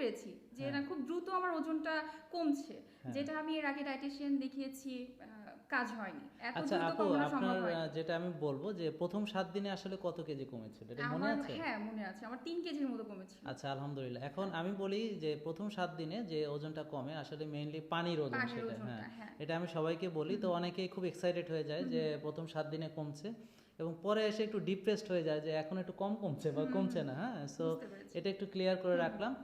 পেরেছি যে না খুব দ্রুত আমার ওজনটা কমছে, যেটা আমি এর আগে ডায়েটিশিয়ান দেখিয়েছি কাজ হয়নি, এত আচ্ছা দ্রুত আপু, কমানো আপনার সম্ভব হয়নি। যেটা আমি বলবো যে প্রথম 7 দিনে আসলে কত কেজি কমেছিল এটা মনে আমার আছে? হ্যাঁ মনে আছে, আমার 3 কেজির মতো কমেছিল। আচ্ছা আলহামদুলিল্লাহ। এখন হ্যাঁ, আমি বলি যে প্রথম 7 দিনে যে ওজনটা কমে আসলে মেইনলি পানির ওজন পানির সেটা, হ্যাঁ ওজনটা, হ্যাঁ। এটা আমি সবাইকে বলি, তো অনেকেই খুব এক্সাইটেড হয়ে যায় যে প্রথম 7 দিনে কমছে, এবং পরে এসে একটু ডিপ্রেসড হয়ে যায় যে এখন একটু কম কমছে বা কমছে না। হ্যাঁ, সো বুঝতে পেরেছি। এটা একটু ক্লিয়ার করে রাখলাম।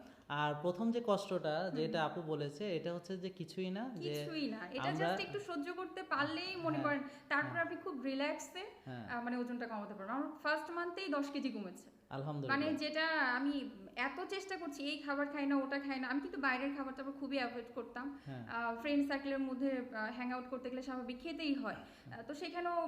আর প্রথম যে কষ্টটা যেটা আপু বলেছে এটা হচ্ছে যে কিছুই না, যে কিছুই না, এটা আমরা, জাস্ট একটু সহ্য করতে পারলেই মনে হ্যাঁ করেন তারপর হ্যাঁ আপনি খুব রিল্যাক্সে হ্যাঁ মানে ওজনটা কমাতে পারবেন। আমার ফার্স্ট মান্থেই 10 কেজি কমেছে। মানে আলহামদুলিল্লাহ। যেটা আমি এত চেষ্টা করছি, এই খাবার খাই না ওটা খাই না, আমি কিন্তু বাইরের খাবার টাবার খুবই অ্যাভয়েড করতাম। হ্যাঁ ফ্রেন্ড সার্কেলের মধ্যে হ্যাং আউট করতে গেলে স্বাভাবিক খেতেই হয়, তো সেখানেও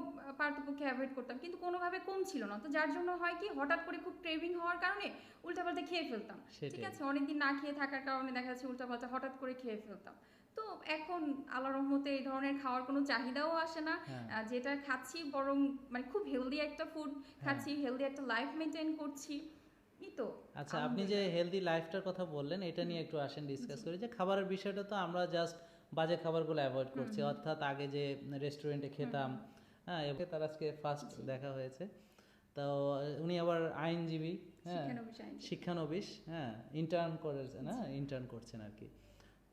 পারতপক্ষে অ্যাভয়েড করতাম, কিন্তু কোনোভাবে কমছিল না। তো যার জন্য হয় কি, হঠাৎ করে খুব ক্রেভিং হওয়ার কারণে উল্টাপাল্টা খেয়ে ফেলতাম। ঠিক সেটাই। আছে, অনেকদিন না খেয়ে থাকার কারণে দেখা যাচ্ছে উল্টাপাল্টা হঠাৎ করে খেয়ে ফেলতাম। তো এখন আল্লাহর রহমতে এই ধরনের খাওয়ার কোনো চাহিদাও আসে না। হ্যাঁ যেটা খাচ্ছি বরং মানে খুব হেলদি একটা ফুড হ্যাঁ। খাচ্ছি, হেলদি একটা লাইফ মেনটেন করছি, এই তো আচ্ছা, আপনি যে আলহামদুলিল্লাহ। হেলদি লাইফটার কথা বললেন এটা নিয়ে একটু আসেন ডিসকাস করি, যে খাবারের বিষয়টা তো আমরা জাস্ট বাজে খাবারগুলো অ্যাভয়েড করছি, অর্থাৎ আগে যে রেস্টুরেন্টে খেতাম, হ্যাঁ এবং তার আজকে ফার্স্ট দেখা হয়েছে। তো উনি আবার আইনজীবী, হ্যাঁ শিক্ষানবিশ আইনজীবী। শিক্ষানবিশ, হ্যাঁ ইন্টার্ন করেছেন, হ্যাঁ ইন্টার্ন করছেন আর কি।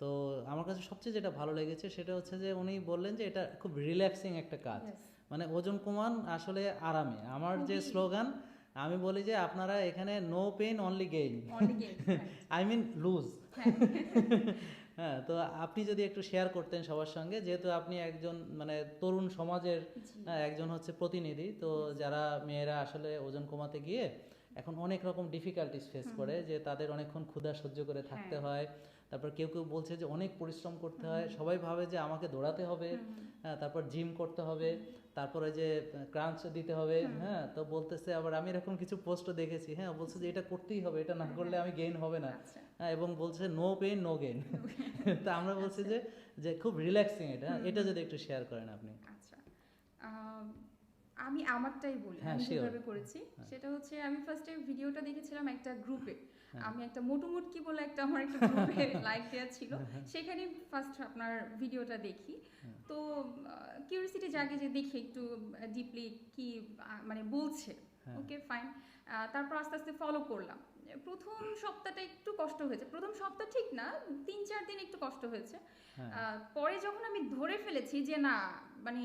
তো আমার কাছে সবচেয়ে যেটা ভালো লেগেছে সেটা হচ্ছে যে উনি বললেন যে এটা খুব রিল্যাক্সিং একটা কাজ, Yes. মানে ওজন কমান আসলে আরামে। আমার যে খুবই। স্লোগান, আমি বলি যে আপনারা এখানে no pain only gain, only gain, right. I mean lose. হ্যাঁ। হ্যাঁ, তো আপনি যদি একটু শেয়ার করতেন সবার সঙ্গে, যেহেতু আপনি একজন মানে তরুণ সমাজের জি। একজন হচ্ছে প্রতিনিধি, তো যারা মেয়েরা আসলে ওজন কমাতে গিয়ে এখন অনেক রকম ডিফিকাল্টিস ফেস করে, যে তাদের অনেকক্ষণ ক্ষুধা সহ্য করে থাকতে হ্যাঁ। হয়, তারপর কেউ কেউ বলছে যে অনেক পরিশ্রম করতে হয়, সবাই ভাবে যে আমাকে দৌড়াতে হবে, হ্যাঁ তারপর জিম করতে হবে, তারপরে যে ক্রাঞ্চ দিতে হবে, হ্যাঁ তো বলতেছে, আবার আমি এরকম কিছু পোস্টও দেখেছি, হ্যাঁ বলছে যে এটা করতেই হবে, এটা না করলে আমি গেইন হবে না, আচ্ছা। হ্যাঁ এবং বলছে নো পেইন নো গেইন। তা আমরা বলছি যে যে খুব রিল্যাক্সিং এটা, এটা যদি একটু শেয়ার করেন আপনি। আচ্ছা, আমি আমারটাই বলি, হ্যাঁ আমি শিওর। যেভাবে করেছি সেটা হচ্ছে, আমি ফার্স্টে ভিডিওটা দেখেছিলাম একটা গ্রুপে, আমি একটা মোটুমুটকি বলে একটা আমার একটা গ্রুপে লাইক দেওয়া ছিল, সেখানে ফার্স্ট আপনার ভিডিওটা দেখি। তো কিউরিসিটি জাগে যে দেখি একটু ডিপলি কি মানে বলছে। ওকে ফাইন, তারপর আস্তে আস্তে ফলো করলাম। প্রথম সপ্তাহটা একটু কষ্ট হয়েছে, প্রথম সপ্তাহ ঠিক না, 3-4 দিন একটু কষ্ট হয়েছে। হ্যাঁ পরে যখন আমি ধরে ফেলেছি যে না মানে